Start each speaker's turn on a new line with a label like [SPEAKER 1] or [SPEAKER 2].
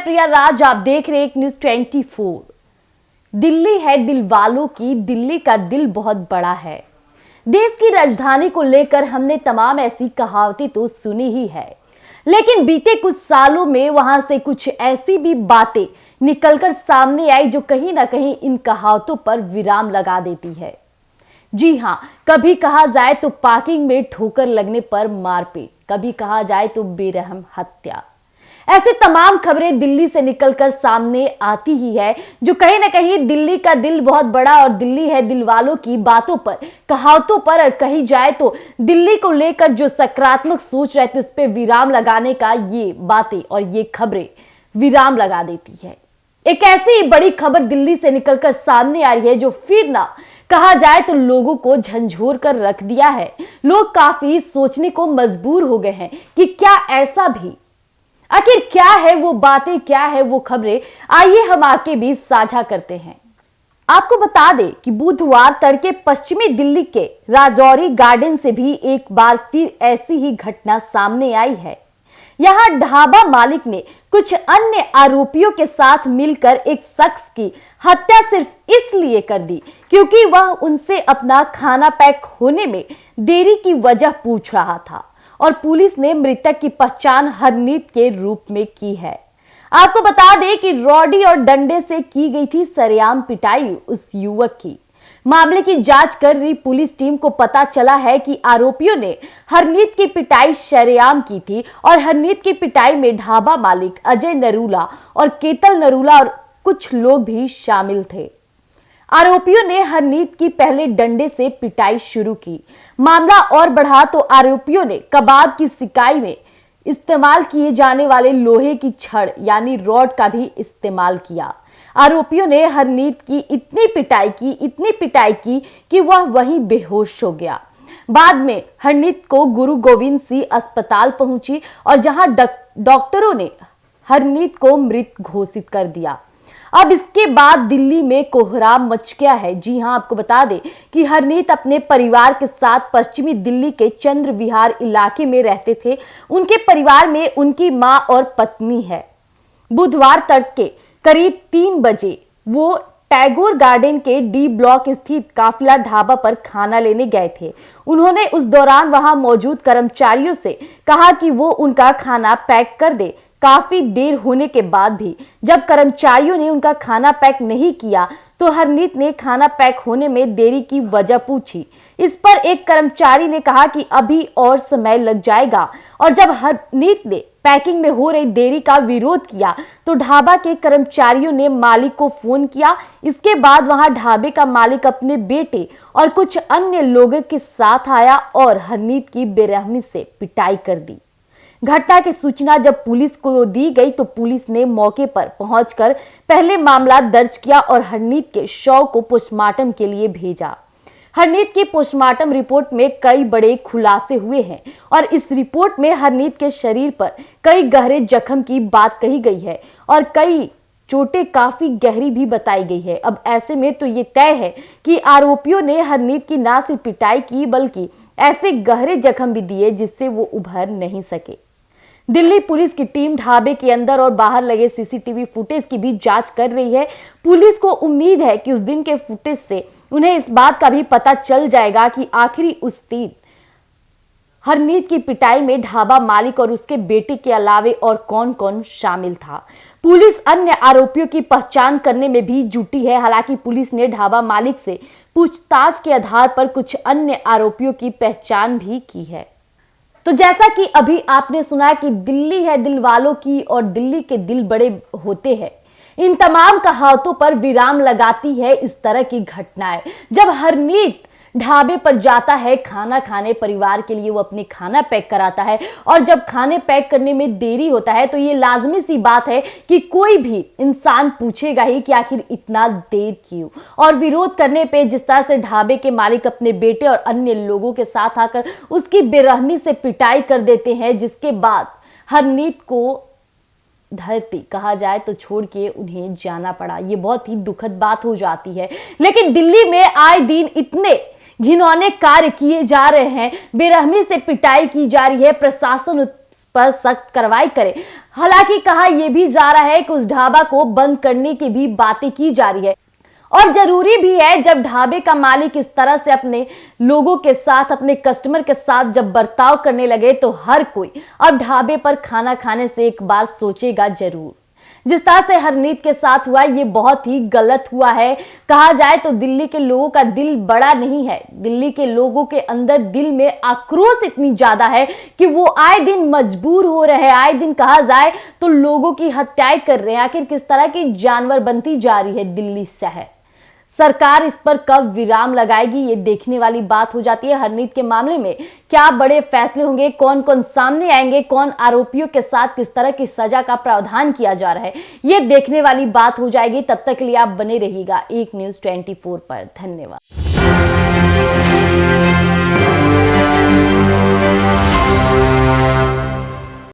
[SPEAKER 1] मैं प्रिया राज, आप देख रहे हैं न्यूज़ 24। दिल्ली है दिल वालों की, दिल्ली का दिल बहुत बड़ा है। देश की राजधानी को लेकर हमने तमाम ऐसी कहावतें तो सुनी ही है, लेकिन बीते कुछ सालों में वहां से कुछ ऐसी भी बातें निकलकर सामने आई जो कहीं ना कहीं इन कहावतों पर विराम लगा देती है। जी हां, कभी कहा जाए तो पार्किंग में ठोकर लगने पर मारपीट, कभी कहा जाए तो बेरहम हत्या। ऐसे तमाम खबरें दिल्ली से निकलकर सामने आती ही है, जो कहीं ना कहीं दिल्ली का दिल बहुत बड़ा और दिल्ली है दिल वालों की बातों पर, कहावतों पर, और कही जाए तो दिल्ली को लेकर जो सकारात्मक सोच रहती है उस पर विराम लगाने का ये बातें और ये खबरें विराम लगा देती है। एक ऐसी बड़ी खबर दिल्ली से निकलकर सामने आ रही है जो फिर ना कहा जाए तो लोगों को झंझोर कर रख दिया है। लोग काफी सोचने को मजबूर हो गए हैं कि क्या ऐसा भी, आखिर क्या है वो बातें, क्या है वो खबरें, आइए हम आपके बीच साझा करते हैं। आपको बता दें कि बुधवार तड़के पश्चिमी दिल्ली के राजौरी गार्डन से भी एक बार फिर ऐसी ही घटना सामने आई है। यहां ढाबा मालिक ने कुछ अन्य आरोपियों के साथ मिलकर एक शख्स की हत्या सिर्फ इसलिए कर दी क्योंकि वह उनसे अपना खाना पैक होने में देरी की वजह पूछ रहा था, और पुलिस ने मृतक की पहचान हरनीत के रूप में की है। आपको बता दें कि रॉडी और डंडे से की गई थी सरेआम पिटाई उस युवक की। मामले की जांच कर रही पुलिस टीम को पता चला है कि आरोपियों ने हरनीत की पिटाई सरेआम की थी, और हरनीत की पिटाई में ढाबा मालिक अजय नरूला और केतल नरूला और कुछ लोग भी शामिल थे। आरोपियों ने हरनीत की पहले डंडे से पिटाई शुरू की। मामला और बढ़ा तो आरोपियों ने कबाब की सिकाई में इस्तेमाल किए जाने वाले लोहे की छड़ यानी रॉड का भी इस्तेमाल किया। आरोपियों ने हरनीत की इतनी पिटाई की कि वह वहीं बेहोश हो गया। बाद में हरनीत को गुरु गोविंद सिंह अस्पताल पहुंची और जहां डॉक्टरों ने हरनीत को मृत घोषित कर दिया। अब इसके बाद दिल्ली में कोहराम मच गया है। जी हां, आपको बता दें कि हरनीत अपने परिवार के साथ पश्चिमी दिल्ली के चंद्र विहार इलाके में रहते थे। उनके परिवार में उनकी मां और पत्नी है। बुधवार तड़के करीब 3 बजे वो टैगोर गार्डन के डी ब्लॉक स्थित काफिला ढाबा पर खाना लेने गए थे। उन्होंने उस दौरान वहां मौजूद कर्मचारियों से कहा कि वो उनका खाना पैक कर दे। काफी देर होने के बाद भी जब कर्मचारियों ने उनका खाना पैक नहीं किया तो हरनीत ने खाना पैक होने में देरी की वजह पूछी। इस पर एक कर्मचारी ने कहा कि अभी और समय लग जाएगा, और जब हरनीत ने पैकिंग में हो रही देरी का विरोध किया तो ढाबा के कर्मचारियों ने मालिक को फोन किया। इसके बाद वहां ढाबे का मालिक अपने बेटे और कुछ अन्य लोगों के साथ आया और हरनीत की बेरहमी से पिटाई कर दी। घटना की सूचना जब पुलिस को दी गई तो पुलिस ने मौके पर पहुंचकर पहले मामला दर्ज किया और हरनीत के शव को पोस्टमार्टम के लिए भेजा। हरनीत की पोस्टमार्टम रिपोर्ट में कई बड़े खुलासे हुए हैं, और इस रिपोर्ट में हरनीत के शरीर पर कई गहरे जख्म की बात कही गई है और कई चोटें काफी गहरी भी बताई गई है। अब ऐसे में तो ये तय है कि आरोपियों ने हरनीत की ना सिर्फ पिटाई की बल्कि ऐसे गहरे जख्म भी दिए जिससे वो उभर नहीं सके। दिल्ली पुलिस की टीम ढाबे के अंदर और बाहर लगे सीसीटीवी फुटेज की भी जांच कर रही है। पुलिस को उम्मीद है कि उस दिन के फुटेज से उन्हें इस बात का भी पता चल जाएगा कि आखिरी उस दिन हरनीत की पिटाई में ढाबा मालिक और उसके बेटे के अलावे और कौन कौन शामिल था। पुलिस अन्य आरोपियों की पहचान करने में भी जुटी है। हालांकि पुलिस ने ढाबा मालिक से पूछताछ के आधार पर कुछ अन्य आरोपियों की पहचान भी की है। तो जैसा कि अभी आपने सुना कि दिल्ली है दिल वालों की और दिल्ली के दिल बड़े होते हैं, इन तमाम कहावतों पर विराम लगाती है इस तरह की घटनाएं। जब हरनीत ढाबे पर जाता है खाना खाने, परिवार के लिए वो अपने खाना पैक कराता है, और जब खाने पैक करने में देरी होता है तो ये लाजमी सी बात है कि कोई भी इंसान पूछेगा ही कि आखिर इतना देर क्यों। और विरोध करने पे जिस तरह से ढाबे के मालिक अपने बेटे और अन्य लोगों के साथ आकर उसकी बेरहमी से पिटाई कर देते हैं, जिसके बाद हरनीत को धरती कहा जाए तो छोड़ के उन्हें जाना पड़ा। ये बहुत ही दुखद बात हो जाती है। लेकिन दिल्ली में आए दिन इतने घिनौने कार्य किए जा रहे हैं, बेरहमी से पिटाई की जा रही है, प्रशासन पर सख्त कार्रवाई करे। हालांकि कहा यह भी जा रहा है कि उस ढाबा को बंद करने की भी बातें की जा रही है और जरूरी भी है। जब ढाबे का मालिक इस तरह से अपने लोगों के साथ, अपने कस्टमर के साथ जब बर्ताव करने लगे तो हर कोई अब ढाबे पर खाना खाने से एक बार सोचेगा जरूर। जिस तरह से हरनीत के साथ हुआ ये बहुत ही गलत हुआ है। कहा जाए तो दिल्ली के लोगों का दिल बड़ा नहीं है, दिल्ली के लोगों के अंदर दिल में आक्रोश इतनी ज्यादा है कि वो आए दिन मजबूर हो रहे हैं, आए दिन कहा जाए तो लोगों की हत्याएं कर रहे हैं। आखिर किस तरह की जानवर बनती जा रही है दिल्ली शहर। सरकार इस पर कब विराम लगाएगी ये देखने वाली बात हो जाती है। हरनीत के मामले में क्या बड़े फैसले होंगे, कौन कौन सामने आएंगे, कौन आरोपियों के साथ किस तरह की सजा का प्रावधान किया जा रहा है, ये देखने वाली बात हो जाएगी। तब तक के लिए आप बने रहिएगा एक न्यूज़ 24 पर। धन्यवाद।